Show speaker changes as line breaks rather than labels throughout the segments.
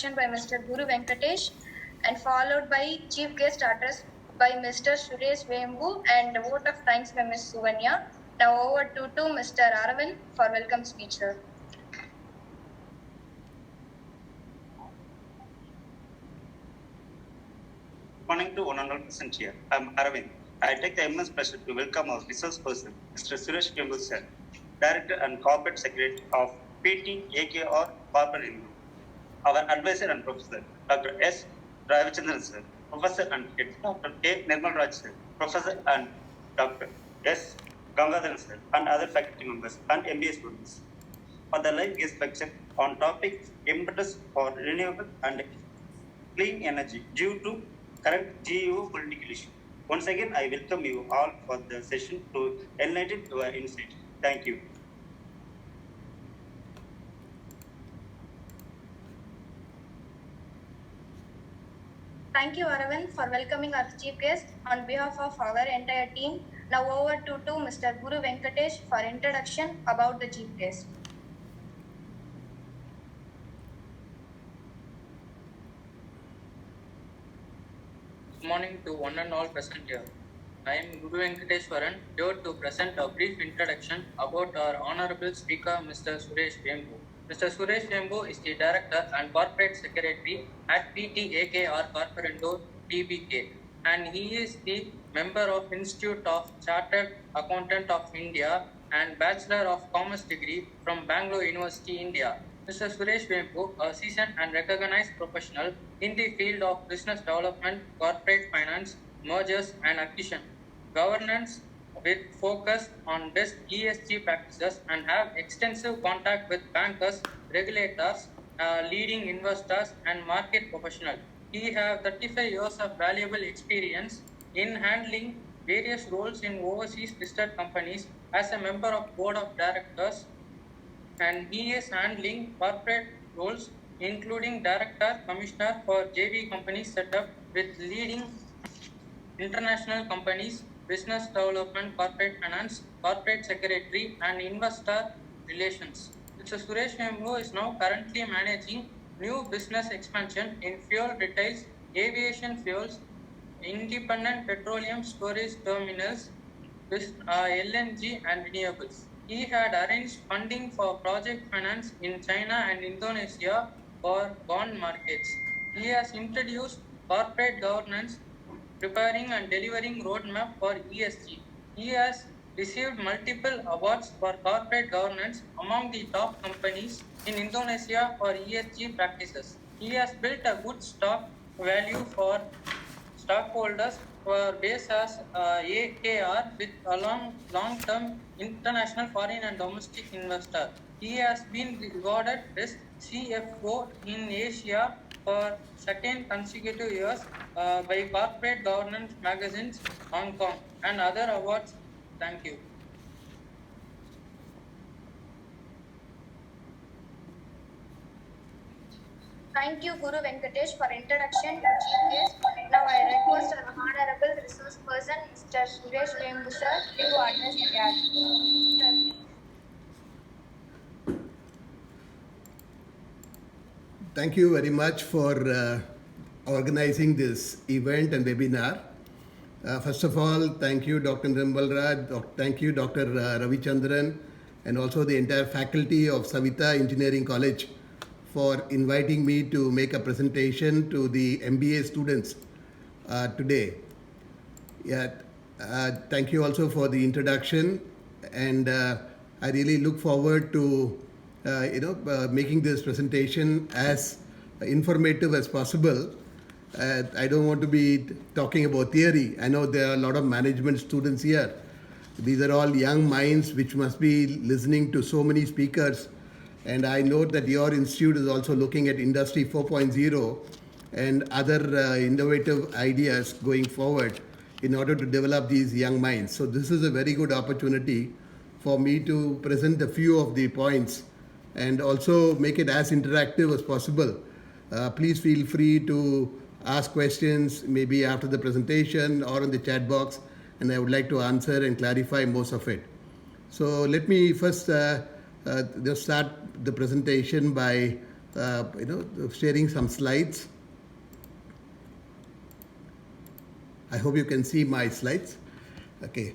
introduction by Mr. Guru Venkatesh and followed by chief guest address by Mr. Suresh Vembu and vote of thanks by Ms. Suvanya. Now over to Mr. Aravind for welcome speech. Sir.
Good morning to one and all present here. I am Aravind. I take the immense pleasure to welcome our resource person, Mr. Suresh Vembu sir, Director and Corporate Secretary of PTAKR Corporate Renewables. Our advisor and professor, Dr. S. Ravichandran sir, Professor and Head, Dr. A. Nirmal Raj sir, Professor and Dr. S. Gangadharan sir, and other faculty members and MBA students for the live guest lecture on topic impetus for renewable and clean energy due to current geopolitical issue. Once again, I welcome you all for the session to enlighten your insight. Thank you.
Thank you, Aravind, for welcoming our chief guest on behalf of our entire team. Now over to Mr. Guru Venkatesh for introduction about the chief guest.
Good morning to one and all present here. I am Guru Venkateshwaran, here to present a brief introduction about our Honorable Speaker, Mr. Suresh Vembu. Mr. Suresh Vembu is the Director and Corporate Secretary at PTAKR Corporate TBK, and he is the member of Institute of Chartered Accountant of India and Bachelor of Commerce degree from Bangalore University, India. Mr. Suresh Vembu, a seasoned and recognized professional in the field of business development, corporate finance, mergers and acquisition, governance with focus on best ESG practices, and have extensive contact with bankers, regulators, leading investors and market professionals. He has 35 years of valuable experience in handling various roles in overseas listed companies as a member of board of directors, and he is handling corporate roles including director, commissioner for JV companies set up with leading international companies, business development, corporate finance, corporate secretary and investor relations. Mr. Suresh Vembu is now currently managing new business expansion in fuel retails, aviation fuels, independent petroleum storage terminals, LNG and renewables. He had arranged funding for project finance in China and Indonesia for bond markets. He has introduced corporate governance, preparing and delivering roadmap for ESG. He has received multiple awards for corporate governance among the top companies in Indonesia for ESG practices. He has built a good stock value for stockholders for base as AKR with a long-term international foreign and domestic investor. He has been rewarded Best CFO in Asia for second consecutive years by Corporate Governance Magazines Hong Kong and other awards. Thank you.
Thank you, Guru Venkatesh, for introduction to chief guest. Now I request our Honorable Resource Person, Mr. Suresh Vembu sir, to address the gathering.
Thank you very much for organizing this event and webinar. First of all, thank you, Dr. Nirmal Raj, thank you, Dr. Ravichandran, and also the entire faculty of Savita Engineering College for inviting me to make a presentation to the MBA students today. Thank you also for the introduction, and I really look forward to making this presentation as informative as possible. I don't want to be talking about theory. I know there are a lot of management students here. These are all young minds which must be listening to so many speakers. And I know that your institute is also looking at Industry 4.0 and other innovative ideas going forward in order to develop these young minds. So this is a very good opportunity for me to present a few of the points and also make it as interactive as possible. Please feel free to ask questions maybe after the presentation or in the chat box, and I would like to answer and clarify most of it. So let me first just start the presentation by sharing some slides. I hope you can see my slides. Okay.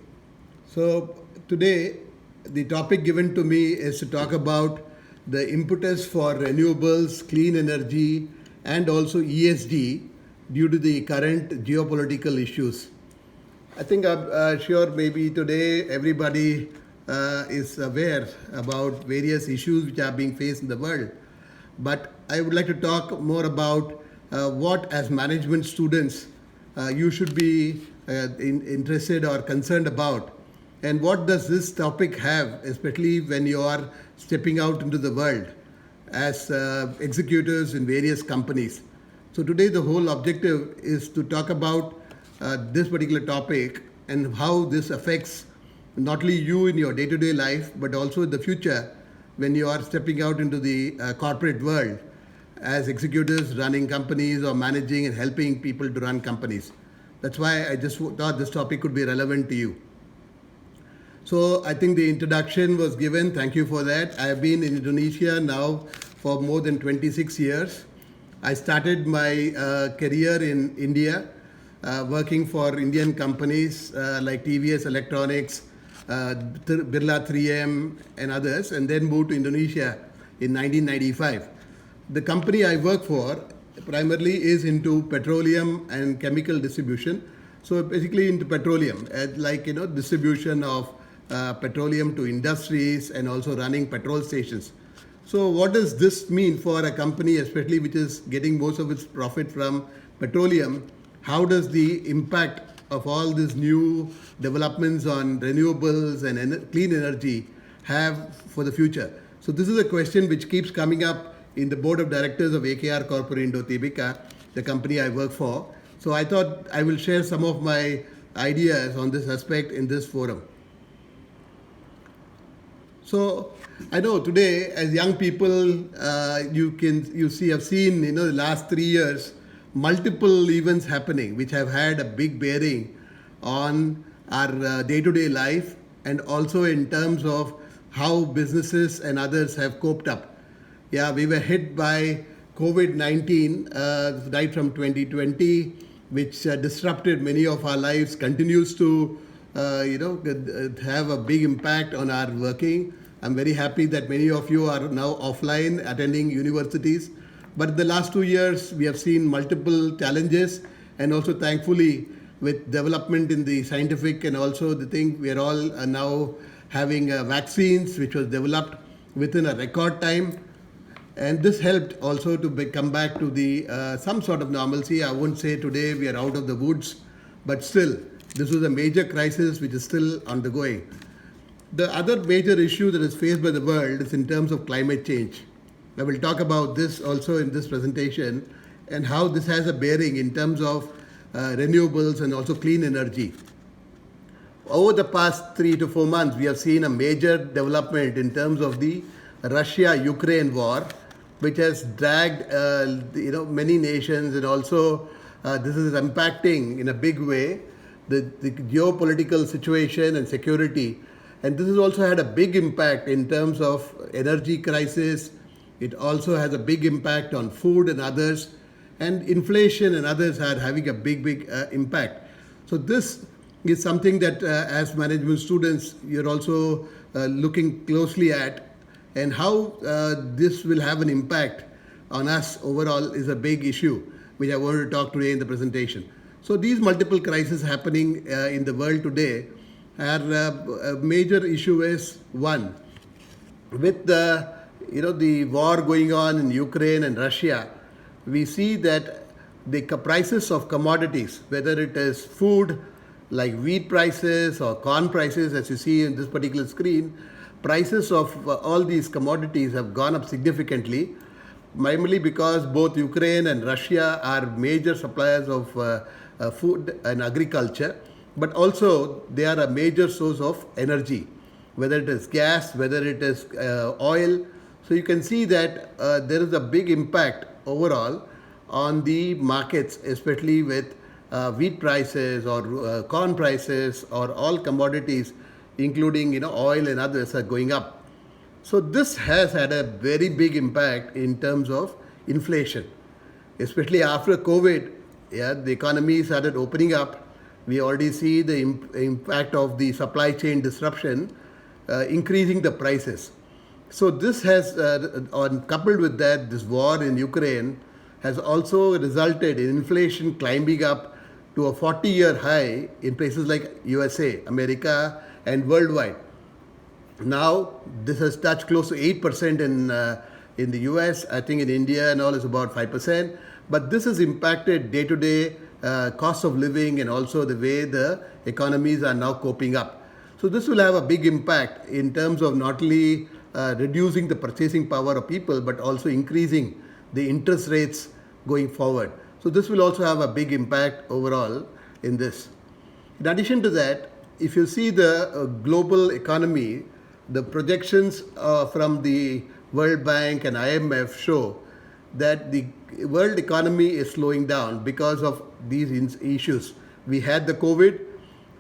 So today, the topic given to me is to talk about the impetus for renewables, clean energy, and also ESG due to the current geopolitical issues. I think I'm sure maybe today everybody is aware about various issues which are being faced in the world. But I would like to talk more about what, as management students, you should be interested or concerned about. And what does this topic have, especially when you are stepping out into the world as executors in various companies? So today the whole objective is to talk about this particular topic and how this affects not only you in your day-to-day life, but also in the future when you are stepping out into the corporate world as executives running companies or managing and helping people to run companies. That's why I just thought this topic could be relevant to you. So I think the introduction was given. Thank you for that. I have been in Indonesia now for more than 26 years. I started my career in India, working for Indian companies like TVS Electronics, Birla 3M and others, and then moved to Indonesia in 1995. The company I work for primarily is into petroleum and chemical distribution. So basically into petroleum, distribution of petroleum to industries and also running petrol stations. So what does this mean for a company, especially which is getting most of its profit from petroleum? How does the impact of all these new developments on renewables and clean energy have for the future? So this is a question which keeps coming up in the board of directors of AKR Corporindo Tibika, the company I work for. So I thought I will share some of my ideas on this aspect in this forum. So I know today, as young people, have seen the last 3 years multiple events happening which have had a big bearing on our day-to-day life and also in terms of how businesses and others have coped up. Yeah, we were hit by COVID-19 right from 2020, which disrupted many of our lives, continues to have a big impact on our working. I'm very happy that many of you are now offline attending universities. But in the last 2 years, we have seen multiple challenges, and also thankfully with development in the scientific and also the thing, we are all now having vaccines which was developed within a record time. And this helped also to come back to the some sort of normalcy. I won't say today we are out of the woods, but still, this was a major crisis which is still undergoing. The other major issue that is faced by the world is in terms of climate change. I will talk about this also in this presentation and how this has a bearing in terms of renewables and also clean energy. Over the past 3 to 4 months, we have seen a major development in terms of the Russia-Ukraine war, which has dragged many nations, and also this is impacting in a big way the geopolitical situation and security. And this has also had a big impact in terms of energy crisis. It also has a big impact on food and others, and inflation and others are having a big impact. So this is something that as management students you're also looking closely at, and how this will have an impact on us overall is a big issue which I wanted to talk today in the presentation. So these multiple crises happening in the world today are a major issue is one, with the war going on in Ukraine and Russia, we see that the prices of commodities, whether it is food like wheat prices or corn prices, as you see in this particular screen, prices of all these commodities have gone up significantly, primarily because both Ukraine and Russia are major suppliers of food and agriculture, but also they are a major source of energy, whether it is gas, whether it is oil. So you can see that there is a big impact overall on the markets, especially with wheat prices or corn prices or all commodities, including oil and others, are going up. So this has had a very big impact in terms of inflation, especially after COVID. Yeah, the economy started opening up. We already see the impact of the supply chain disruption, increasing the prices. So this has, coupled with that, this war in Ukraine has also resulted in inflation climbing up to a 40-year high in places like USA, America, and worldwide. Now this has touched close to 8% in the US. I think in India and all is about 5%. But this has impacted day-to-day cost of living and also the way the economies are now coping up. So this will have a big impact in terms of not only reducing the purchasing power of people, but also increasing the interest rates going forward. So this will also have a big impact overall in this. In addition to that, if you see the global economy, the projections from the World Bank and IMF show that the world economy is slowing down because of these issues. We had the COVID,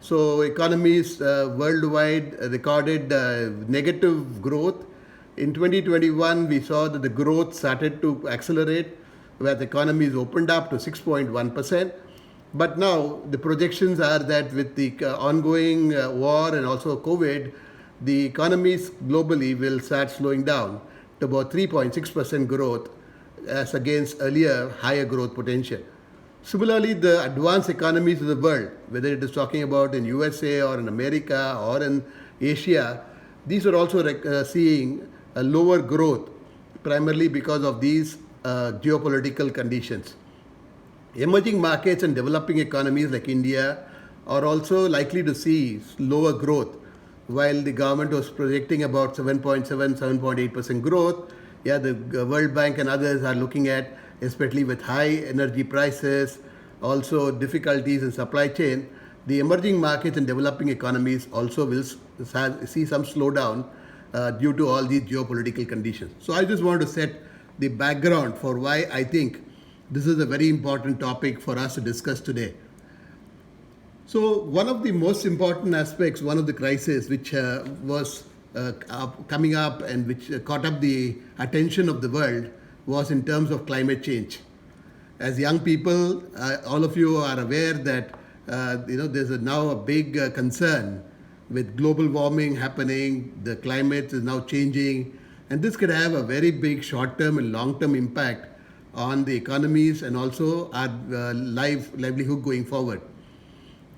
so economies worldwide recorded negative growth. In 2021, we saw that the growth started to accelerate, where the economies opened up to 6.1%. But now the projections are that with the ongoing war and also COVID, the economies globally will start slowing down to about 3.6% growth as against earlier higher growth potential. Similarly, the advanced economies of the world, whether it is talking about in USA or in America or in Asia, these are also seeing a lower growth primarily because of these geopolitical conditions. Emerging markets and developing economies like India are also likely to see lower growth. While the government was projecting about 7.8% growth, yeah, the World Bank and others are looking at, especially with high energy prices, also difficulties in supply chain, the emerging markets and developing economies also will see some slowdown due to all these geopolitical conditions. So I just want to set the background for why I think this is a very important topic for us to discuss today. So one of the most important aspects, one of the crises which was coming up and which caught up the attention of the world was in terms of climate change. As young people, all of you are aware that there's now a big concern with global warming happening. The climate is now changing, and this could have a very big short-term and long-term impact on the economies and also our livelihood going forward.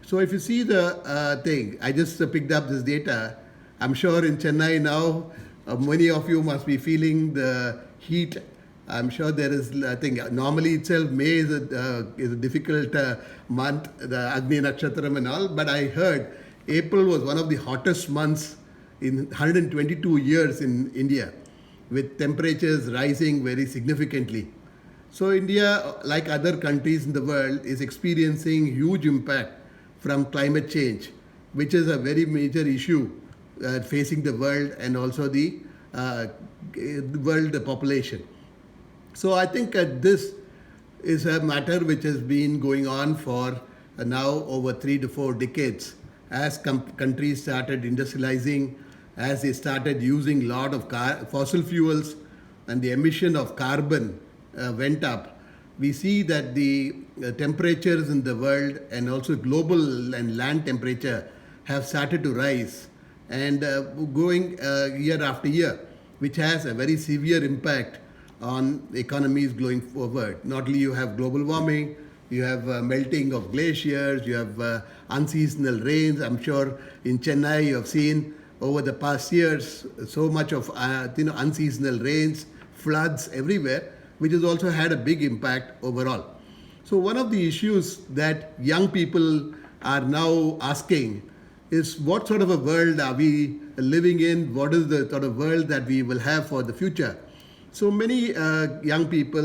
So if you see the thing, I just picked up this data. I'm sure in Chennai now, many of you must be feeling the heat. I'm sure there is, I think, normally itself May is a difficult month, the Agni Nakshatram and all, but I heard April was one of the hottest months in 122 years in India, with temperatures rising very significantly. So India, like other countries in the world, is experiencing huge impact from climate change, which is a very major issue facing the world and also the world population. So I think this is a matter which has been going on for now over 3 to 4 decades. As countries started industrializing, as they started using a lot of fossil fuels and the emission of carbon went up, we see that the temperatures in the world and also global and land temperature have started to rise and going year after year, which has a very severe impact on economies going forward. Not only you have global warming, you have melting of glaciers, you have unseasonal rains. I'm sure in Chennai you have seen over the past years so much of unseasonal rains, floods everywhere, which has also had a big impact overall. So one of the issues that young people are now asking is, what sort of a world are we living in? What is the sort of world that we will have for the future? So many young people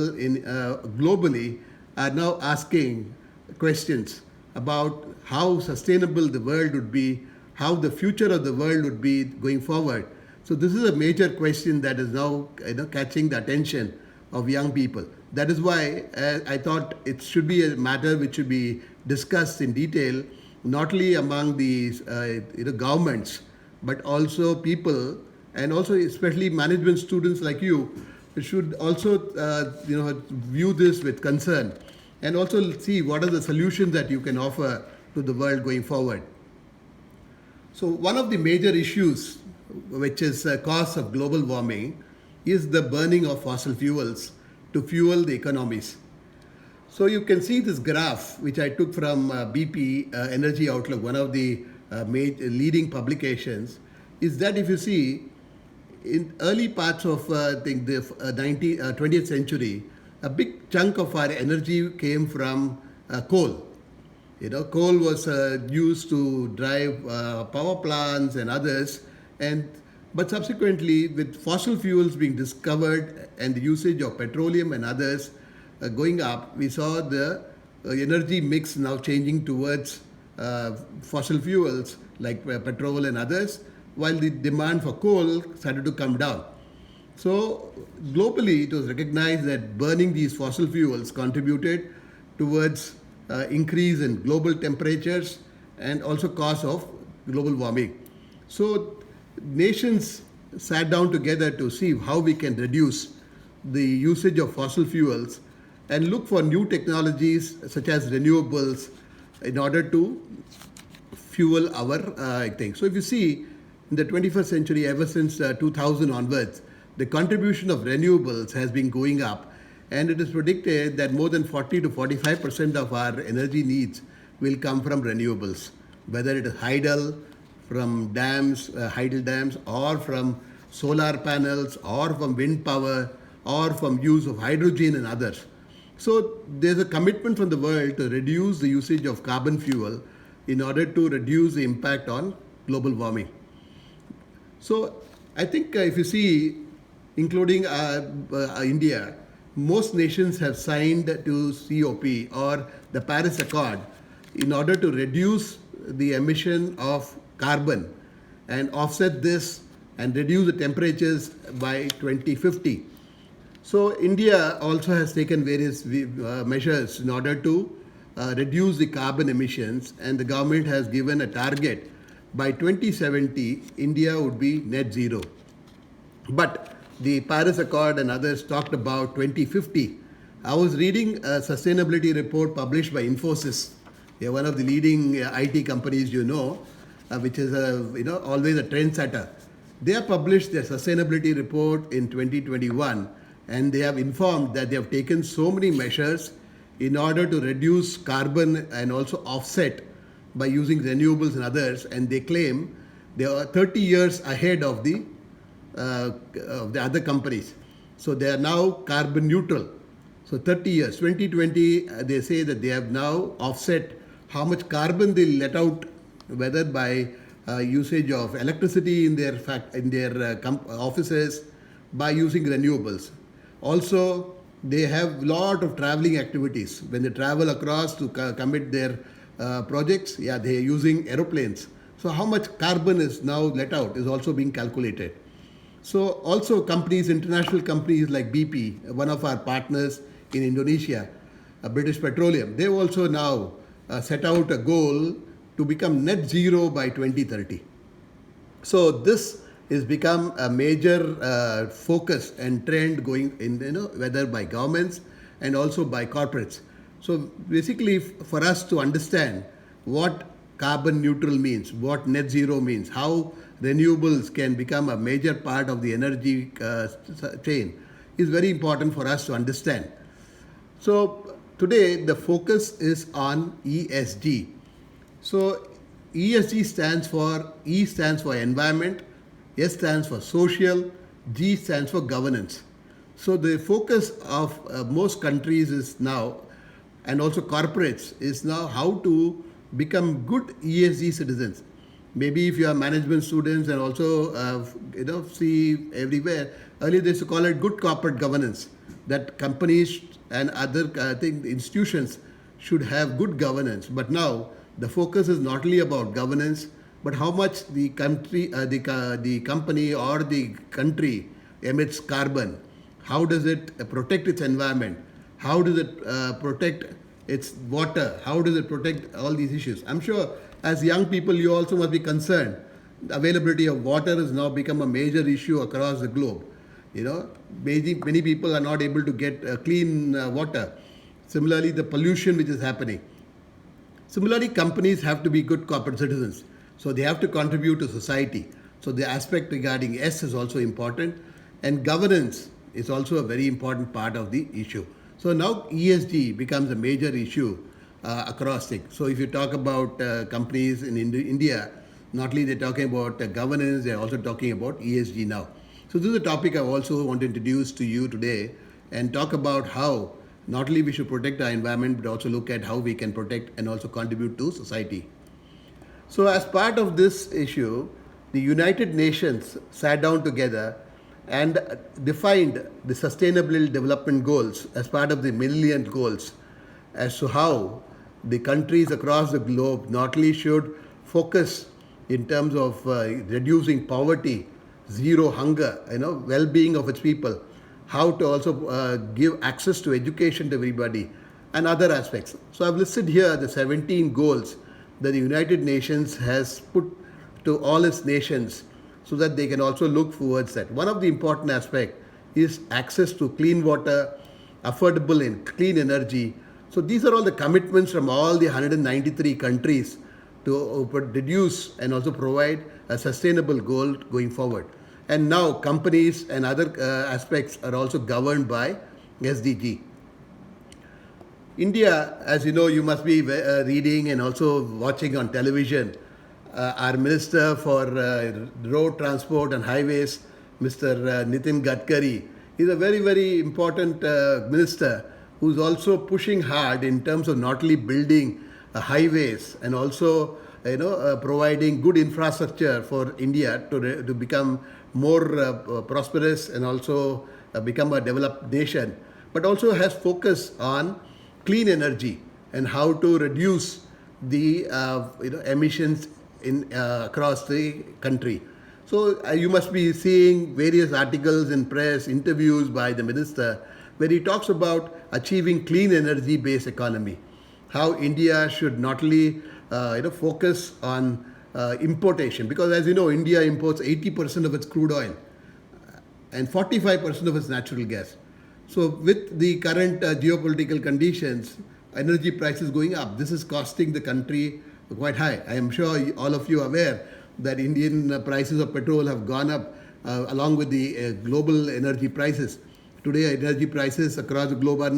globally are now asking questions about how sustainable the world would be, how the future of the world would be going forward. So this is a major question that is now catching the attention of young people. That is why I thought it should be a matter which should be discussed in detail, not only among these governments, but also people and also especially management students like you should also view this with concern and also see what are the solutions that you can offer to the world going forward. So one of the major issues which is a cause of global warming is the burning of fossil fuels to fuel the economies. So you can see this graph, which I took from BP Energy Outlook, one of the leading publications, is that if you see in early parts of the 20th century, a big chunk of our energy came from coal. Coal was used to drive power plants and others, but subsequently, with fossil fuels being discovered and the usage of petroleum and others going up, we saw the energy mix now changing towards fossil fuels like petrol and others, while the demand for coal started to come down. So globally, it was recognized that burning these fossil fuels contributed towards increase in global temperatures and also cause of global warming. So nations sat down together to see how we can reduce the usage of fossil fuels and look for new technologies such as renewables in order to fuel our thing. So if you see in the 21st century, ever since 2000 onwards, the contribution of renewables has been going up, and it is predicted that more than 40 to 45% of our energy needs will come from renewables, whether it is hydel from dams, hydel dams, or from solar panels, or from wind power, or from use of hydrogen and others. So there's a commitment from the world to reduce the usage of carbon fuel in order to reduce the impact on global warming. So I think if you see, including India, most nations have signed to COP or the Paris Accord in order to reduce the emission of carbon and offset this and reduce the temperatures by 2050. So India also has taken various measures in order to reduce the carbon emissions, and the government has given a target by 2070 India would be net zero. But the Paris Accord and others talked about 2050. I was reading a sustainability report published by Infosys. They're one of the leading IT companies, which is always a trendsetter. They have published their sustainability report in 2021, and they have informed that they have taken so many measures in order to reduce carbon and also offset by using renewables and others, and they claim they are 30 years ahead of the other companies. So they are now carbon neutral. So 30 years, 2020, they say that they have now offset how much carbon they let out, whether by usage of electricity in their offices, by using renewables. Also, they have lot of traveling activities. When they travel across to commit their projects, they are using aeroplanes. So how much carbon is now let out is also being calculated. So also companies, international companies like BP, one of our partners in Indonesia, British Petroleum, they've also now set out a goal to become net zero by 2030. So this has become a major focus and trend going in, whether by governments and also by corporates. So basically, for us to understand what carbon neutral means, what net zero means, how renewables can become a major part of the energy chain is very important for us to understand. So today the focus is on ESG. So ESG stands for, E stands for environment, S stands for social, G stands for governance. So the focus of most countries is now, and also corporates, is now how to become good ESG citizens. Maybe if you are management students and also see everywhere, earlier they used to call it good corporate governance, that companies and other institutions should have good governance. But now the focus is not only about governance, but how much the country, the company or the country emits carbon. How does it protect its environment? How does it protect its water? How does it protect all these issues? I'm sure as young people, you also must be concerned The availability of water has now become a major issue across the globe. Many people are not able to get clean water. Similarly, the pollution which is happening. Similarly, companies have to be good corporate citizens. So they have to contribute to society. So the aspect regarding S is also important. And governance is also a very important part of the issue. So now ESG becomes a major issue across things. So if you talk about companies in India, not only they're talking about governance, they're also talking about ESG now. So this is a topic I also want to introduce to you today and talk about how not only we should protect our environment, but also look at how we can protect and also contribute to society. So as part of this issue, the United Nations sat down together and defined the Sustainable Development Goals as part of the Millennium Goals as to how the countries across the globe not only should focus in terms of reducing poverty, zero hunger, well-being of its people, how to also give access to education to everybody, and other aspects. So I've listed here the 17 goals that the United Nations has put to all its nations so that they can also look towards that. One of the important aspects is access to clean water, affordable and clean energy. So these are all the commitments from all the 193 countries to reduce and also provide a sustainable goal going forward. And now companies and other aspects are also governed by SDG. India, as you know, you must be reading and also watching on television. Our Minister for Road Transport and Highways, Mr. Nitin Gadkari, is a very, very important minister who's also pushing hard in terms of not only building highways and also providing good infrastructure for India to become more prosperous and also become a developed nation, but also has focus on clean energy and how to reduce the emissions across the country. So you must be seeing various articles in press, interviews by the minister, where he talks about achieving clean energy based economy. How India should not only focus on importation, because as you know, India imports 80% of its crude oil and 45% of its natural gas. So with the current geopolitical conditions, energy prices going up, this is costing the country quite high. I am sure all of you are aware that Indian prices of petrol have gone up along with the global energy prices. Today, energy prices across the globe are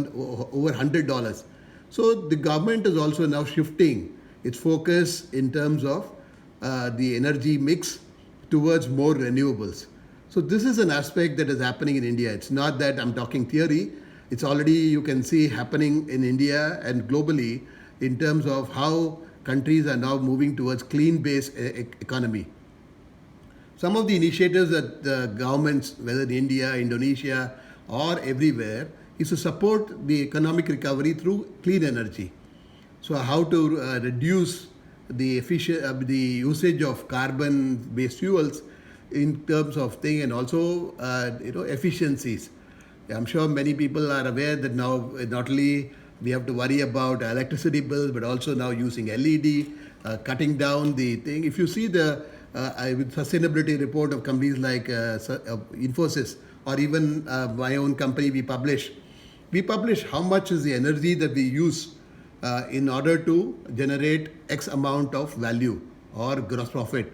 over $100. So the government is also now shifting its focus in terms of the energy mix towards more renewables. So this is an aspect that is happening in India. It's not that I'm talking theory. It's already, you can see, happening in India and globally in terms of how countries are now moving towards clean-based economy. Some of the initiatives that the governments, whether in India, Indonesia, or everywhere, is to support the economic recovery through clean energy. So how to reduce the usage of carbon-based fuels in terms of thing, and also efficiencies. I'm sure many people are aware that now not only we have to worry about electricity bills, but also now using LED, cutting down the thing. If you see the sustainability report of companies like Infosys, or even my own company, we publish how much is the energy that we use in order to generate X amount of value or gross profit.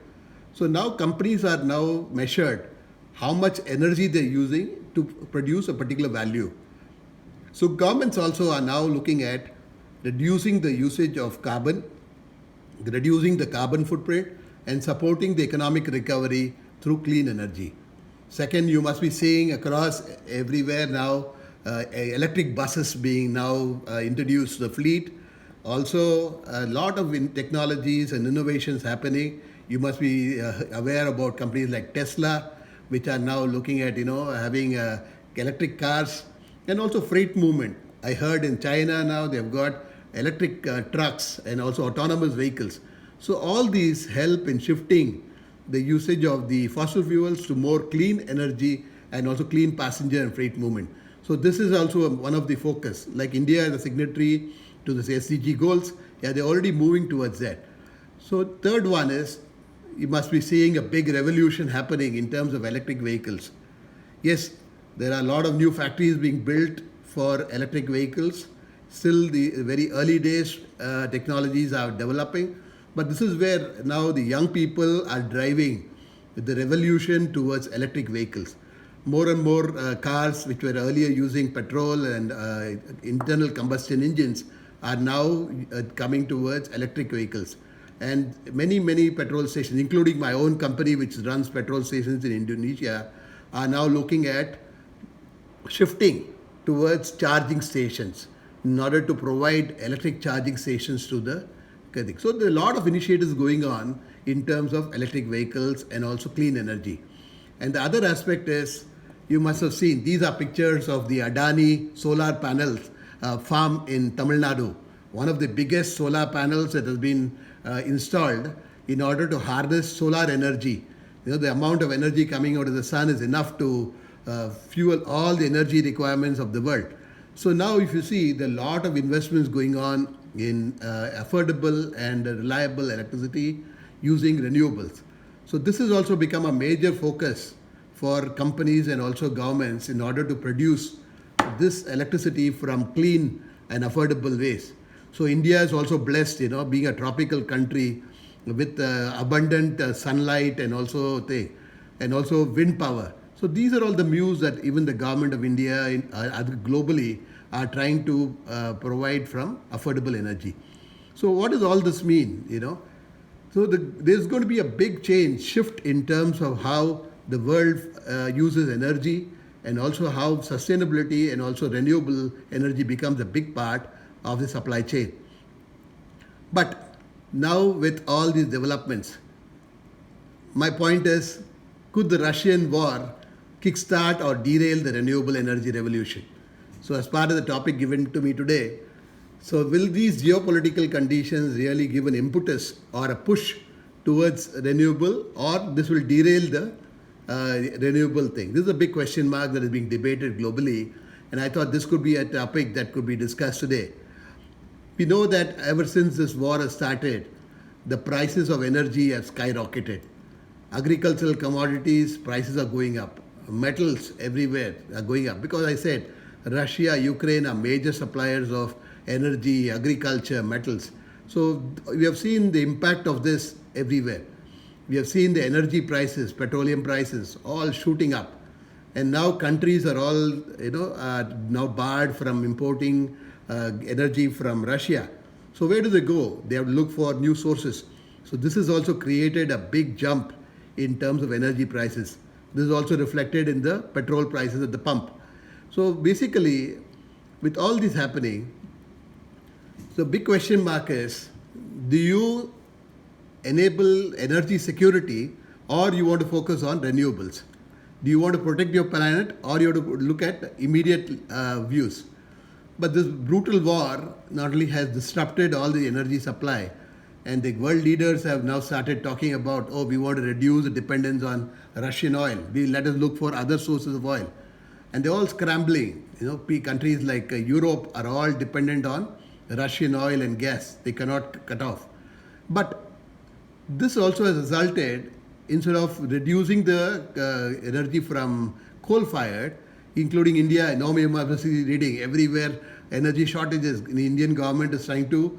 So now companies are now measured how much energy they're using to produce a particular value. So governments also are now looking at reducing the usage of carbon, reducing the carbon footprint, and supporting the economic recovery through clean energy. Second, you must be seeing across everywhere now electric buses being now introduced to the fleet. Also, a lot of technologies and innovations happening. You must be aware about companies like Tesla, which are now looking at having electric cars, and also freight movement. I heard in China now they've got electric trucks and also autonomous vehicles. So all these help in shifting the usage of the fossil fuels to more clean energy and also clean passenger and freight movement. So this is also one of the focus. Like India is a signatory to the SDG goals. Yeah, they're already moving towards that. So third one is you must be seeing a big revolution happening in terms of electric vehicles. Yes, there are a lot of new factories being built for electric vehicles. Still, the very early days technologies are developing, but this is where now the young people are driving the revolution towards electric vehicles. More and more cars which were earlier using petrol and internal combustion engines are now coming towards electric vehicles. And many petrol stations, including my own company which runs petrol stations in Indonesia, are now looking at shifting towards charging stations in order to provide electric charging stations to the thing. So there are a lot of initiatives going on in terms of electric vehicles and also clean energy. And the other aspect is, you must have seen, these are pictures of the Adani solar panels farm in Tamil Nadu. One of the biggest solar panels that has been installed in order to harness solar energy. You know, the amount of energy coming out of the sun is enough to fuel all the energy requirements of the world. So now if you see, there are a lot of investments going on in affordable and reliable electricity using renewables. So this has also become a major focus for companies and also governments in order to produce this electricity from clean and affordable ways. So India is also blessed, being a tropical country with abundant sunlight and also wind power. So these are all the views that even the government of India globally are trying to provide from affordable energy. So what does all this mean? So there's going to be a big shift in terms of how the world uses energy, and also how sustainability and also renewable energy becomes a big part of the supply chain. But now with all these developments, my point is, could the Russian war kickstart or derail the renewable energy revolution? So as part of the topic given to me today, so will these geopolitical conditions really give an impetus or a push towards renewable, or this will derail the renewable thing? This is a big question mark that is being debated globally, and I thought this could be a topic that could be discussed today. We know that ever since this war has started, the prices of energy have skyrocketed. Agricultural commodities prices are going up. Metals everywhere are going up, because I said Russia, Ukraine are major suppliers of energy, agriculture, metals. So we have seen the impact of this everywhere. We have seen the energy prices, petroleum prices, all shooting up. And now countries are all, are now barred from importing energy from Russia. So where do they go? They have to look for new sources. So this has also created a big jump in terms of energy prices. This is also reflected in the petrol prices at the pump. So basically, with all this happening, the big question mark is, do you enable energy security, or you want to focus on renewables? Do you want to protect your planet, or you want to look at immediate views? But this brutal war not only has disrupted all the energy supply, and the world leaders have now started talking about, we want to reduce the dependence on Russian oil. Let us look for other sources of oil. And they're all scrambling. Countries like Europe are all dependent on Russian oil and gas. They cannot cut off. But this also has resulted, instead of reducing the energy from coal-fired, including India, now we must be reading everywhere energy shortages. The Indian government is trying to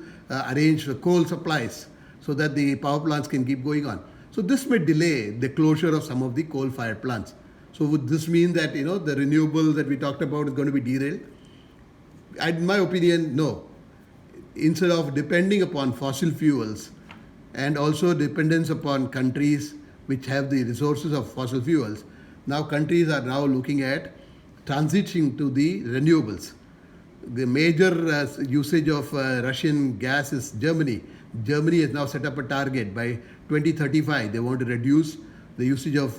arrange for coal supplies so that the power plants can keep going on. So this may delay the closure of some of the coal-fired plants. So would this mean that the renewables that we talked about is going to be derailed? In my opinion, no. Instead of depending upon fossil fuels and also dependence upon countries which have the resources of fossil fuels, now countries are now looking at transitioning to the renewables. The major usage of Russian gas is Germany. Germany has now set up a target by 2035. They want to reduce the usage of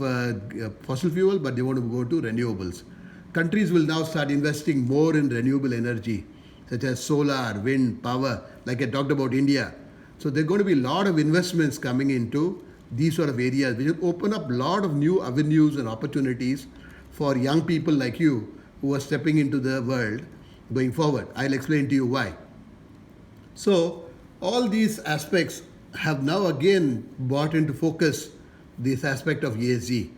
fossil fuel, but they want to go to renewables. Countries will now start investing more in renewable energy, such as solar, wind, power, like I talked about India. So there are going to be a lot of investments coming into these sort of areas, which will open up a lot of new avenues and opportunities for young people like you who are stepping into the world going forward. I'll explain to you why. So all these aspects have now again brought into focus this aspect of ESG.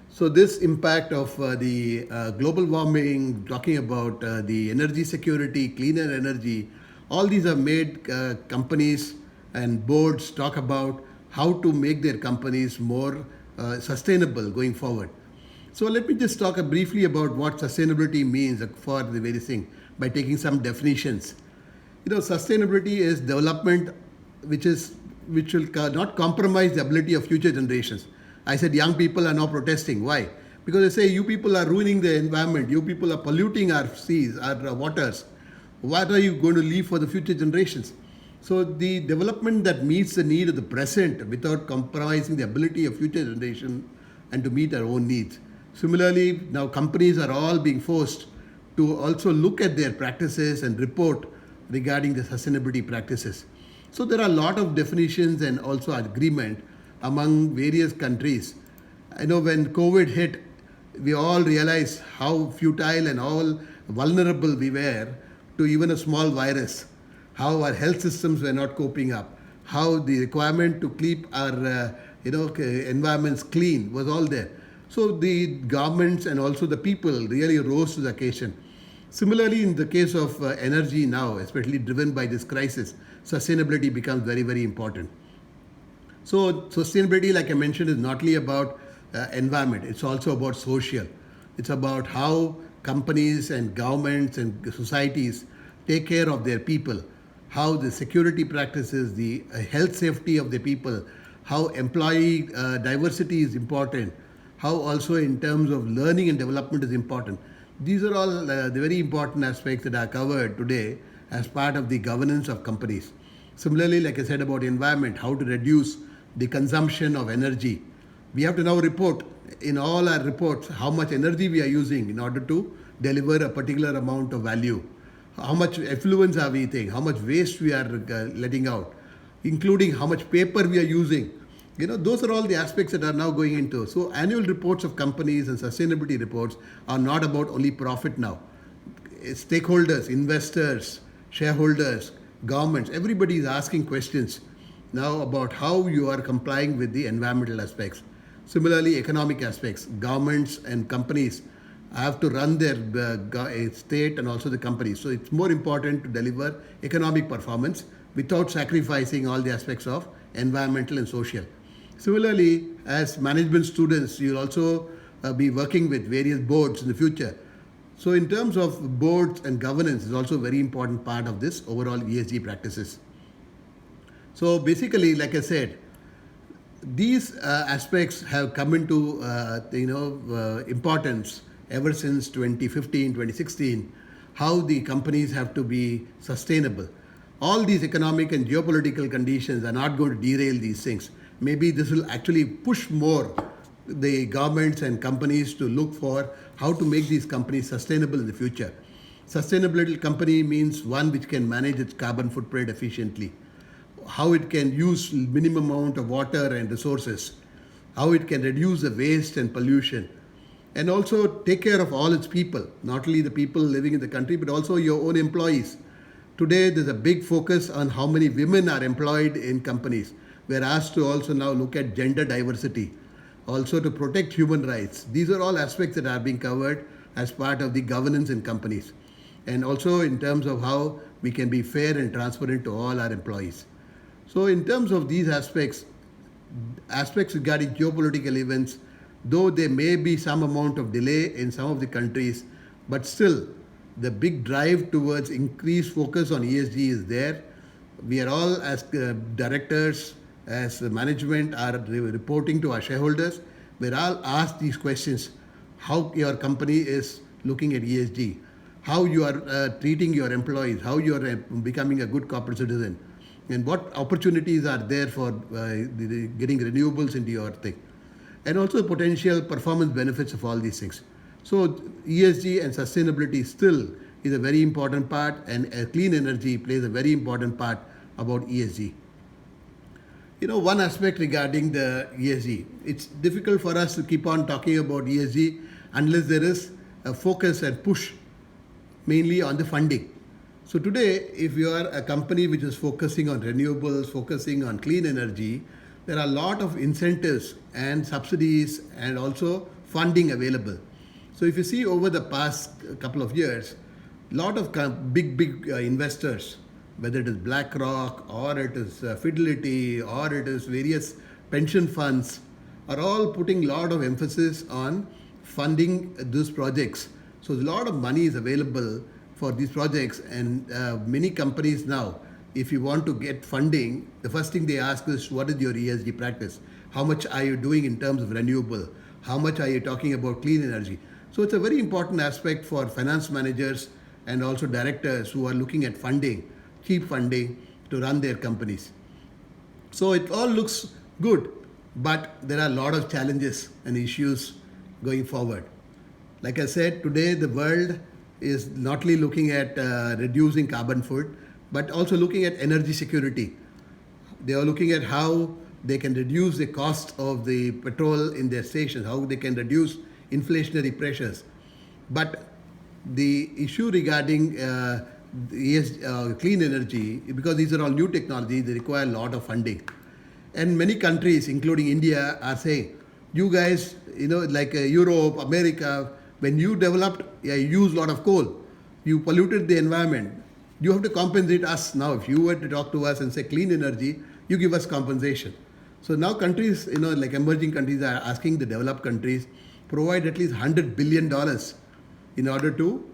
So this impact of the global warming, talking about the energy security, cleaner energy, all these have made companies and boards talk about how to make their companies more sustainable going forward. So let me just talk briefly about what sustainability means for the various thing by taking some definitions. Sustainability is development which will not compromise the ability of future generations. I said young people are now protesting. Why? Because they say you people are ruining the environment, you people are polluting our seas, our waters. What are you going to leave for the future generations? So the development that meets the need of the present without compromising the ability of future generation and to meet our own needs. Similarly, now companies are all being forced to also look at their practices and report regarding the sustainability practices. So there are a lot of definitions and also agreement among various countries. I know when COVID hit, we all realized how futile and how vulnerable we were to even a small virus, how our health systems were not coping up, how the requirement to keep our environments clean was all there. So the governments and also the people really rose to the occasion. Similarly, in the case of energy now, especially driven by this crisis, sustainability becomes very, very important. So sustainability, like I mentioned, is not only about environment, it's also about social. It's about how companies and governments and societies take care of their people, how the security practices, the health safety of the people, how employee diversity is important, how also in terms of learning and development is important. These are all the very important aspects that are covered today as part of the governance of companies. Similarly, like I said about environment, how to reduce the consumption of energy. We have to now report in all our reports how much energy we are using in order to deliver a particular amount of value. How much effluents are we eating, how much waste we are letting out, including how much paper we are using. Those are all the aspects that are now going into. So annual reports of companies and sustainability reports are not about only profit now. Stakeholders, investors, shareholders, governments, everybody is asking questions now about how you are complying with the environmental aspects. Similarly, economic aspects. Governments and companies have to run their state and also the companies. So it's more important to deliver economic performance without sacrificing all the aspects of environmental and social. Similarly, as management students, you'll also be working with various boards in the future. So in terms of boards and governance is also a very important part of this overall ESG practices. So basically, like I said, these aspects have come into importance ever since 2015, 2016, how the companies have to be sustainable. All these economic and geopolitical conditions are not going to derail these things. Maybe this will actually push more the governments and companies to look for how to make these companies sustainable in the future. Sustainability company means one which can manage its carbon footprint efficiently, how it can use minimum amount of water and resources, how it can reduce the waste and pollution, and also take care of all its people, not only the people living in the country, but also your own employees. Today, there's a big focus on how many women are employed in companies. We're asked to also now look at gender diversity, also to protect human rights. These are all aspects that are being covered as part of the governance in companies, and also in terms of how we can be fair and transparent to all our employees. So in terms of these aspects regarding geopolitical events, though there may be some amount of delay in some of the countries, but still the big drive towards increased focus on ESG is there. We are all as directors, as management are reporting to our shareholders. We're all asked these questions: how your company is looking at ESG, how you are treating your employees, how you are becoming a good corporate citizen, and what opportunities are there for getting renewables into your thing, and also potential performance benefits of all these things. So ESG and sustainability still is a very important part, and clean energy plays a very important part about ESG. One aspect regarding the ESG, it's difficult for us to keep on talking about ESG unless there is a focus and push mainly on the funding. So today, if you are a company which is focusing on renewables, focusing on clean energy, there are a lot of incentives and subsidies and also funding available. So if you see over the past couple of years, a lot of big investors, whether it is BlackRock or it is Fidelity or it is various pension funds, are all putting a lot of emphasis on funding these projects. So a lot of money is available for these projects, and many companies now, if you want to get funding, the first thing they ask is, what is your ESG practice? How much are you doing in terms of renewable? How much are you talking about clean energy? So it's a very important aspect for finance managers and also directors who are looking at funding, cheap funding to run their companies. So it all looks good, but there are a lot of challenges and issues going forward. Like I said, today the world is not only looking at reducing carbon footprint, but also looking at energy security. They are looking at how they can reduce the cost of the petrol in their stations, how they can reduce inflationary pressures. But the issue regarding clean energy, because these are all new technologies, they require a lot of funding. And many countries, including India, are saying, you guys, like Europe, America, when you developed, you use a lot of coal, you polluted the environment, you have to compensate us now. If you were to talk to us and say clean energy, you give us compensation. So now countries, like emerging countries are asking the developed countries, provide at least $100 billion in order to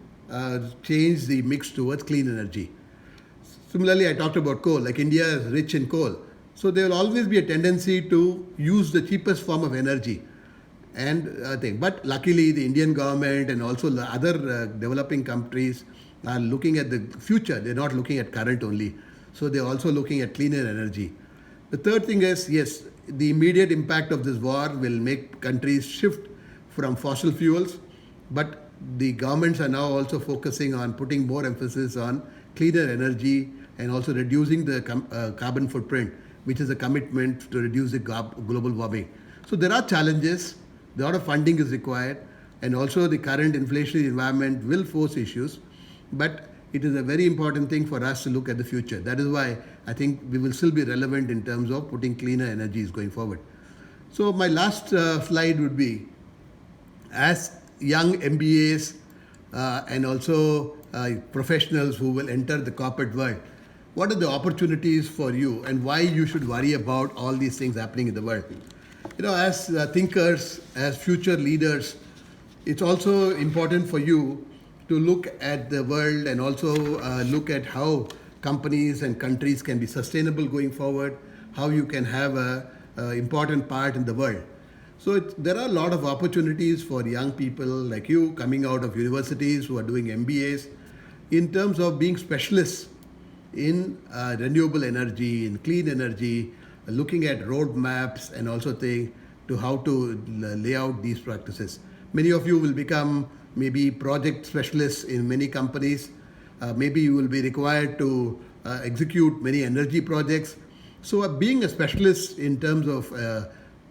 change the mix towards clean energy. Similarly, I talked about coal, like India is rich in coal. So there will always be a tendency to use the cheapest form of energy. But luckily, the Indian government and also the other developing countries are looking at the future. They're not looking at current only. So they're also looking at cleaner energy. The third thing is, yes, the immediate impact of this war will make countries shift from fossil fuels, but the governments are now also focusing on putting more emphasis on cleaner energy and also reducing the carbon footprint, which is a commitment to reduce the global warming. So there are challenges, a lot of funding is required, and also the current inflationary environment will force issues, but it is a very important thing for us to look at the future. That is why I think we will still be relevant in terms of putting cleaner energies going forward. So my last slide would be, as young MBAs and also professionals who will enter the corporate world, what are the opportunities for you and why you should worry about all these things happening in the world? As thinkers, as future leaders, it's also important for you to look at the world and also look at how companies and countries can be sustainable going forward, how you can have an important part in the world. So there are a lot of opportunities for young people like you coming out of universities who are doing MBAs in terms of being specialists in renewable energy, in clean energy, looking at roadmaps and also think to how to lay out these practices. Many of you will become maybe project specialists in many companies. Maybe you will be required to execute many energy projects. So being a specialist in terms of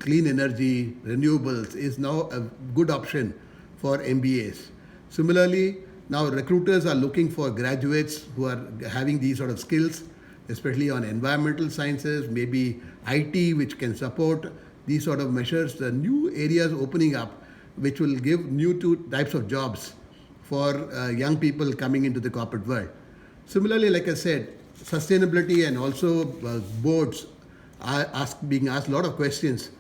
clean energy, renewables is now a good option for MBAs. Similarly, now recruiters are looking for graduates who are having these sort of skills, especially on environmental sciences, maybe IT, which can support these sort of measures. The new areas opening up, which will give new types of jobs for young people coming into the corporate world. Similarly, like I said, sustainability and also boards are being asked a lot of questions.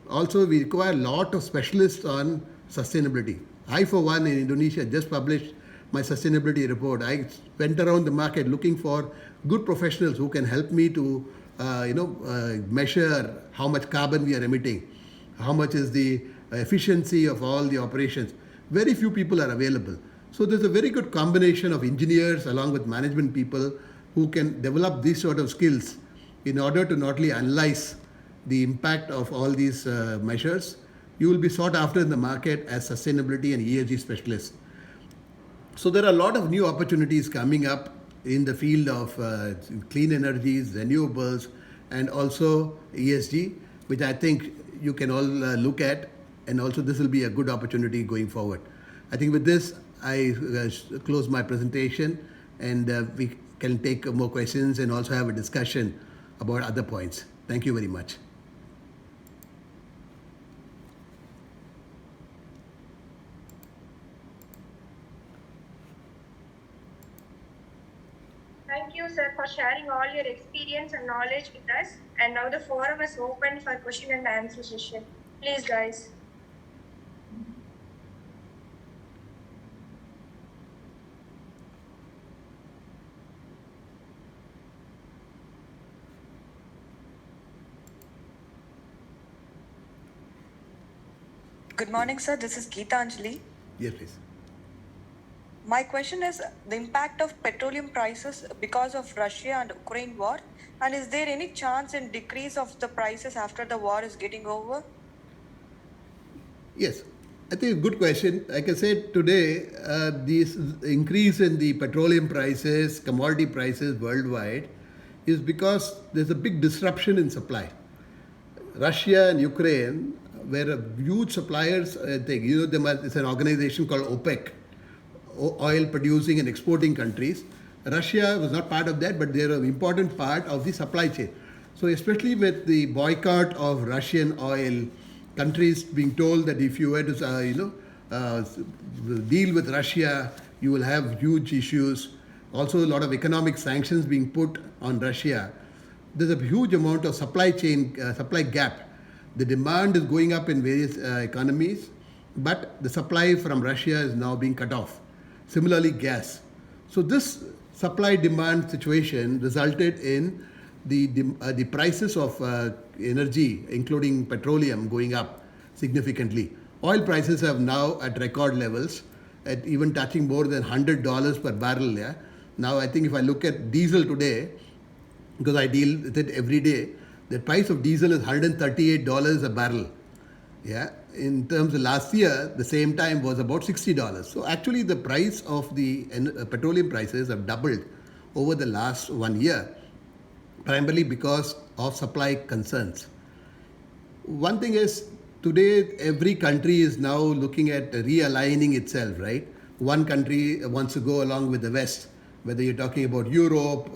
Also, we require a lot of specialists on sustainability. I, for one, in Indonesia, just published my sustainability report. I went around the market looking for good professionals who can help me to, measure how much carbon we are emitting, how much is the efficiency of all the operations. Very few people are available. So there's a very good combination of engineers along with management people who can develop these sort of skills in order to not only analyze the impact of all these measures. You will be sought after in the market as sustainability and ESG specialists. So there are a lot of new opportunities coming up in the field of clean energies, renewables, and also ESG, which I think you can all look at, and also this will be a good opportunity going forward. I think with this, I close my presentation and we can take more questions and also have a discussion about other points. Thank you very much.
Thank you, sir, for sharing all your experience and knowledge with us. And now the forum is open for question and answer session. Please, guys.
Good morning, sir. This is Geetanjali.
Yes, please.
My question is the impact of petroleum prices because of Russia and Ukraine war, and is there any chance in decrease of the prices after the war is getting over?
Yes, I think a good question. Like I said today, this increase in the petroleum prices, commodity prices worldwide, is because there's a big disruption in supply. Russia and Ukraine were huge suppliers. I think you know them as it's an organization called OPEC, oil producing and exporting countries. Russia was not part of that, but they're an important part of the supply chain. So especially with the boycott of Russian oil, countries being told that if you were to deal with Russia, you will have huge issues. Also, a lot of economic sanctions being put on Russia. There's a huge amount of supply chain, supply gap. The demand is going up in various economies, but the supply from Russia is now being cut off. Similarly, gas. So this supply-demand situation resulted in the prices of energy, including petroleum, going up significantly. Oil prices have now at record levels, at even touching more than $100 per barrel. Yeah? Now, I think if I look at diesel today, because I deal with it every day, the price of diesel is $138 a barrel. Yeah, in terms of last year, the same time was about $60. So actually, the price of the petroleum prices have doubled over the last 1 year, primarily because of supply concerns. One thing is, today every country is now looking at realigning itself, right? One country wants to go along with the West, whether you're talking about Europe,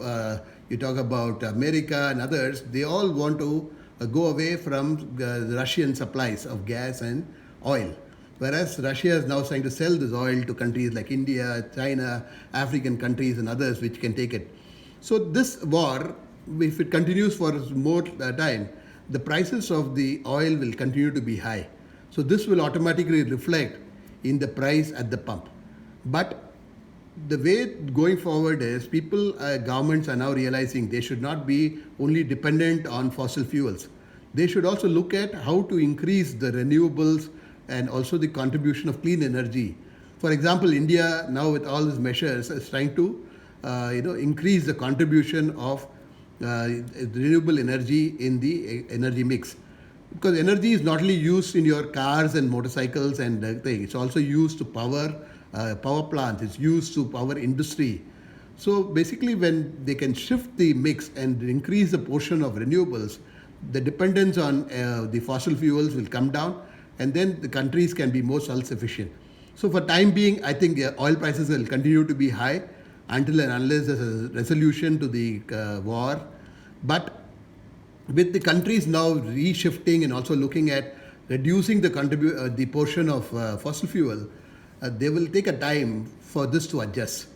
you talk about America and others, they all want to go away from the Russian supplies of gas and oil. Whereas Russia is now trying to sell this oil to countries like India, China, African countries and others which can take it. So this war, if it continues for more time, the prices of the oil will continue to be high. So this will automatically reflect in the price at the pump. But the way going forward is people, governments are now realizing they should not be only dependent on fossil fuels. They should also look at how to increase the renewables and also the contribution of clean energy. For example, India now with all these measures is trying to increase the contribution of renewable energy in the energy mix. Because energy is not only used in your cars and motorcycles and things, it's also used to power power plants, it's used to power industry. So basically, when they can shift the mix and increase the portion of renewables, the dependence on the fossil fuels will come down, and then the countries can be more self-sufficient. So for time being, I think oil prices will continue to be high until and unless there's a resolution to the war. But with the countries now reshifting and also looking at reducing the portion of fossil fuel, they will take a time for this to adjust.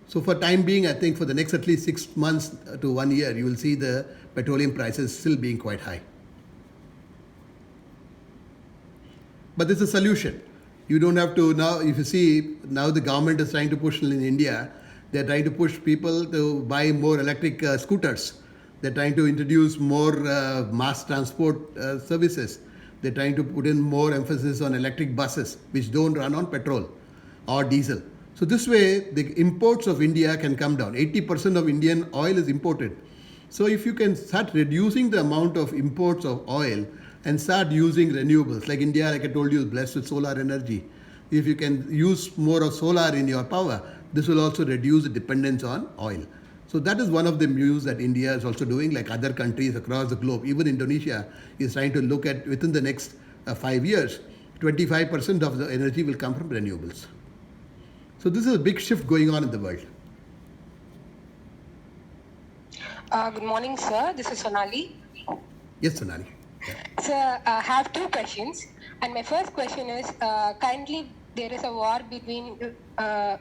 So for time being, I think for the next at least 6 months to 1 year, you will see the petroleum prices still being quite high. But there's a solution. You don't have to now, if you see, now the government is trying to push in India, they're trying to push people to buy more electric scooters. They're trying to introduce more mass transport services. They're trying to put in more emphasis on electric buses, which don't run on petrol or diesel. So this way, the imports of India can come down. 80% of Indian oil is imported. So if you can start reducing the amount of imports of oil and start using renewables, like India, like I told you, is blessed with solar energy. If you can use more of solar in your power, this will also reduce the dependence on oil. So that is one of the moves that India is also doing, like other countries across the globe. Even Indonesia is trying to look at, within the next 5 years, 25% of the energy will come from renewables. So this is a big shift going on in the world.
Good morning, sir. This is Sonali.
Yes, Sonali.
Sir, I have two questions. And my first question is currently there is a war between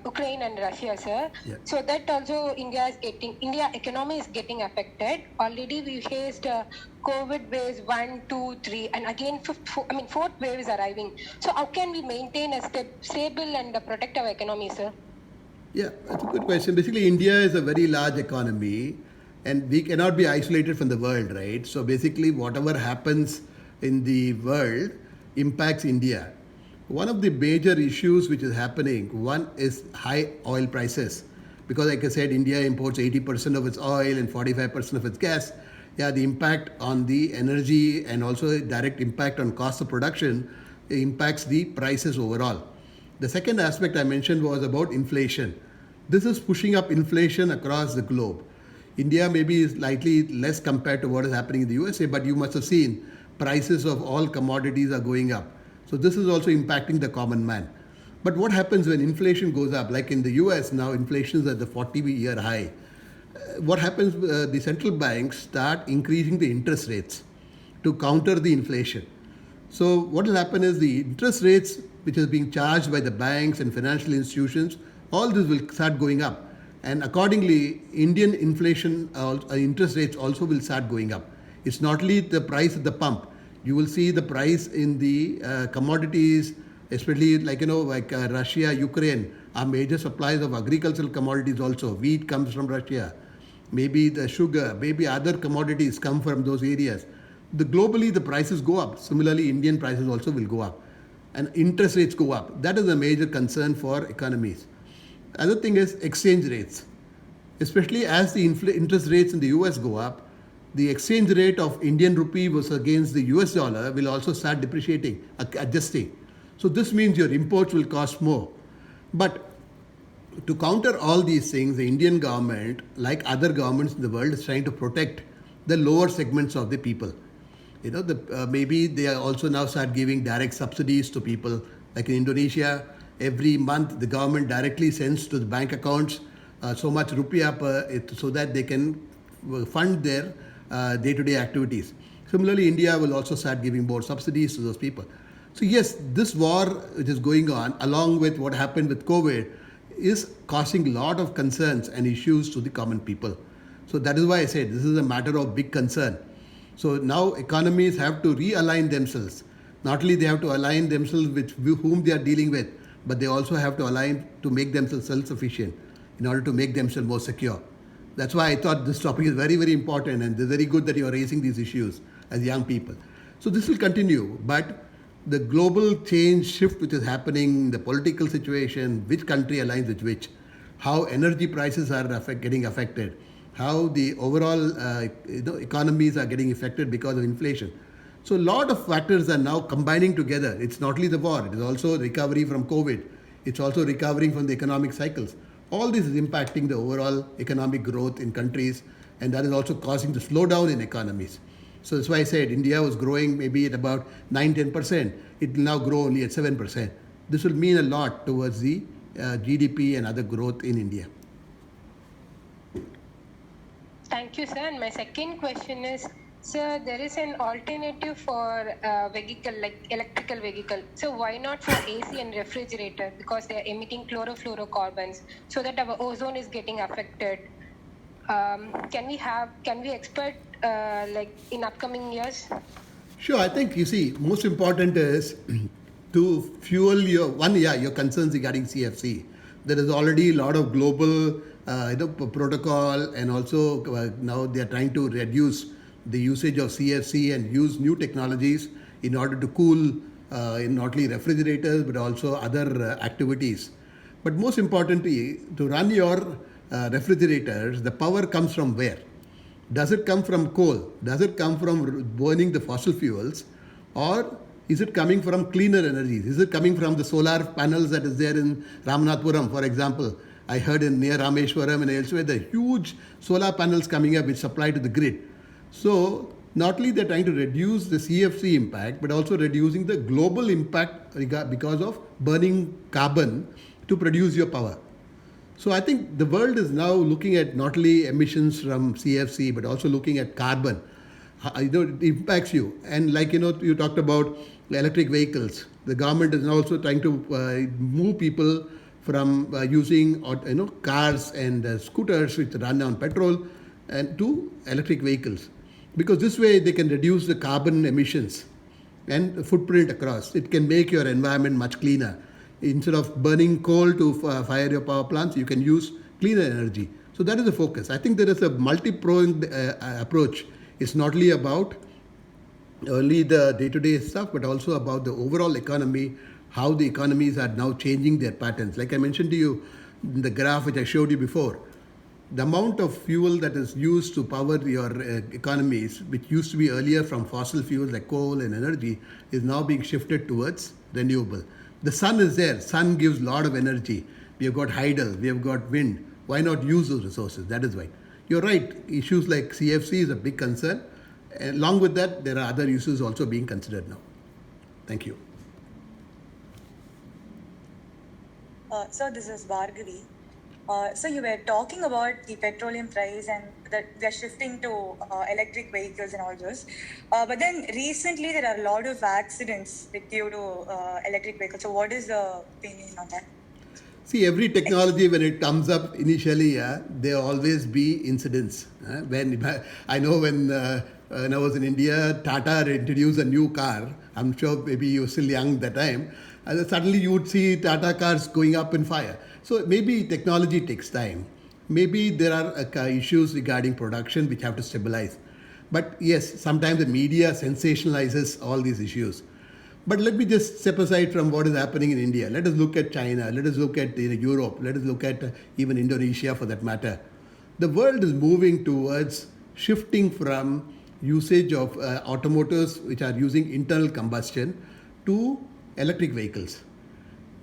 Ukraine and Russia, sir.
Yeah.
So that also India economy is getting affected. Already we faced COVID waves 1, 2, 3, and again fourth wave is arriving. So how can we maintain a stable and protect our economy, sir?
Yeah, that's a good question. Basically, India is a very large economy and we cannot be isolated from the world, right? So basically, whatever happens in the world impacts India. One of the major issues which is happening, one is high oil prices. Because like I said, India imports 80% of its oil and 45% of its gas. Yeah, the impact on the energy and also a direct impact on cost of production impacts the prices overall. The second aspect I mentioned was about inflation. This is pushing up inflation across the globe. India maybe is slightly less compared to what is happening in the USA, but you must have seen prices of all commodities are going up. So this is also impacting the common man. But what happens when inflation goes up? Like in the US now, inflation is at the 40-year high. What happens? The central banks start increasing the interest rates to counter the inflation. So what will happen is the interest rates which is being charged by the banks and financial institutions, all this will start going up. And accordingly, Indian inflation interest rates also will start going up. It's not only the price at the pump. You will see the price in the commodities, especially like Russia, Ukraine are major suppliers of agricultural commodities also. Wheat comes from Russia. Maybe the sugar, maybe other commodities come from those areas. Globally, the prices go up. Similarly, Indian prices also will go up. And interest rates go up. That is a major concern for economies. Other thing is exchange rates. Especially as the interest rates in the US go up, the exchange rate of Indian rupee versus against the US dollar will also start depreciating, adjusting. So this means your imports will cost more. But to counter all these things, the Indian government, like other governments in the world, is trying to protect the lower segments of the people. Maybe they are also now start giving direct subsidies to people. Like in Indonesia, every month the government directly sends to the bank accounts so much rupiah so that they can fund their day-to-day activities. Similarly, India will also start giving more subsidies to those people. So yes, this war which is going on, along with what happened with COVID, is causing a lot of concerns and issues to the common people. So that is why I said this is a matter of big concern. So now economies have to realign themselves. Not only they have to align themselves with whom they are dealing with, but they also have to align to make themselves self-sufficient in order to make themselves more secure. That's why I thought this topic is very, very important, and it's very good that you are raising these issues as young people. So this will continue, but the global change shift which is happening, the political situation, which country aligns with which, how energy prices are getting affected, how the overall economies are getting affected because of inflation. So a lot of factors are now combining together. It's not only the war, it is also recovery from COVID. It's also recovering from the economic cycles. All this is impacting the overall economic growth in countries, and that is also causing the slowdown in economies. So that's why I said India was growing maybe at about 9-10%. It will now grow only at 7%. This will mean a lot towards the GDP and other growth in India.
Thank you, sir. And my second question is, sir, there is an alternative for vehicle, like electrical vehicle. So why not for AC and refrigerator? Because they are emitting chlorofluorocarbons, so that our ozone is getting affected. Can we expect like in upcoming years?
Sure, I think you see, most important is to fuel your concerns regarding CFC. There is already a lot of global protocol, and also now they are trying to reduce the usage of CFC and use new technologies in order to cool not only refrigerators but also other activities. But most importantly, to run your refrigerators, the power comes from where? Does it come from coal? Does it come from burning the fossil fuels? Or is it coming from cleaner energies? Is it coming from the solar panels that is there in Ramanathapuram, for example? I heard near Rameshwaram and elsewhere, the huge solar panels coming up which supply to the grid. So not only they're trying to reduce the CFC impact, but also reducing the global impact because of burning carbon to produce your power. So I think the world is now looking at not only emissions from CFC but also looking at carbon. It impacts you. And like you talked about electric vehicles. The government is now also trying to move people from using cars and scooters which run on petrol and to electric vehicles, because this way they can reduce the carbon emissions and footprint across. It can make your environment much cleaner. Instead of burning coal to fire your power plants, you can use cleaner energy. So that is the focus. I think there is a multi-pronged approach. It's not only about only the day-to-day stuff, but also about the overall economy, how the economies are now changing their patterns. Like I mentioned to you in the graph which I showed you before, the amount of fuel that is used to power your economies, which used to be earlier from fossil fuels like coal and energy, is now being shifted towards renewable. The sun is there. Sun gives a lot of energy. We have got hydel, we have got wind. Why not use those resources? That is why. You're right. Issues like CFC is a big concern. Along with that, there are other issues also being considered now. Thank you.
So this is Bhargavi. So you were talking about the petroleum price and that we are shifting to electric vehicles and all those. But then recently there are a lot of accidents due to electric vehicles. So what is the opinion on that?
See, every technology when it comes up initially, there always be incidents. When I know when I was in India, Tata introduced a new car. I'm sure maybe you were still young that time. And suddenly you would see Tata cars going up in fire. So maybe technology takes time. Maybe there are issues regarding production which have to stabilize. But yes, sometimes the media sensationalizes all these issues. But let me just step aside from what is happening in India. Let us look at China. Let us look at Europe. Let us look at even Indonesia for that matter. The world is moving towards shifting from usage of automotives which are using internal combustion to electric vehicles.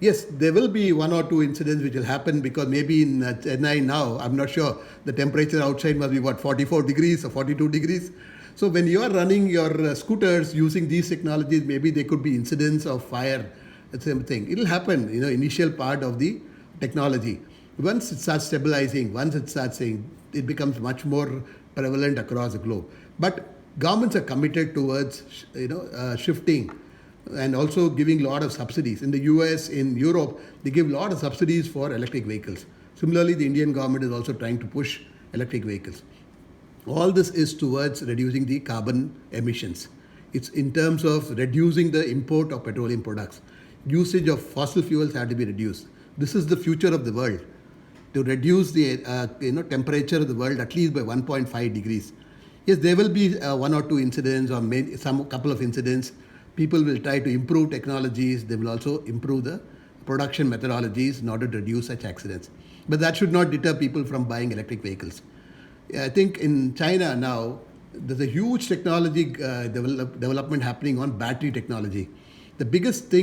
Yes, there will be one or two incidents which will happen because maybe in Chennai now, I'm not sure, the temperature outside must be 44 degrees or 42 degrees. So when you are running your scooters using these technologies, maybe there could be incidents of fire, the same thing. It will happen, initial part of the technology. Once it starts stabilizing, once it starts saying, it becomes much more prevalent across the globe. But governments are committed towards, shifting and also giving a lot of subsidies. In the US, in Europe, they give a lot of subsidies for electric vehicles. Similarly, the Indian government is also trying to push electric vehicles. All this is towards reducing the carbon emissions. It's in terms of reducing the import of petroleum products. Usage of fossil fuels have to be reduced. This is the future of the world. To reduce the temperature of the world at least by 1.5 degrees. Yes, there will be one or two incidents or some couple of incidents. People will try to improve technologies. They will also improve the production methodologies in order to reduce such accidents. But that should not deter people from buying electric vehicles. I think in China now, there's a huge technology development happening on battery technology. The biggest thing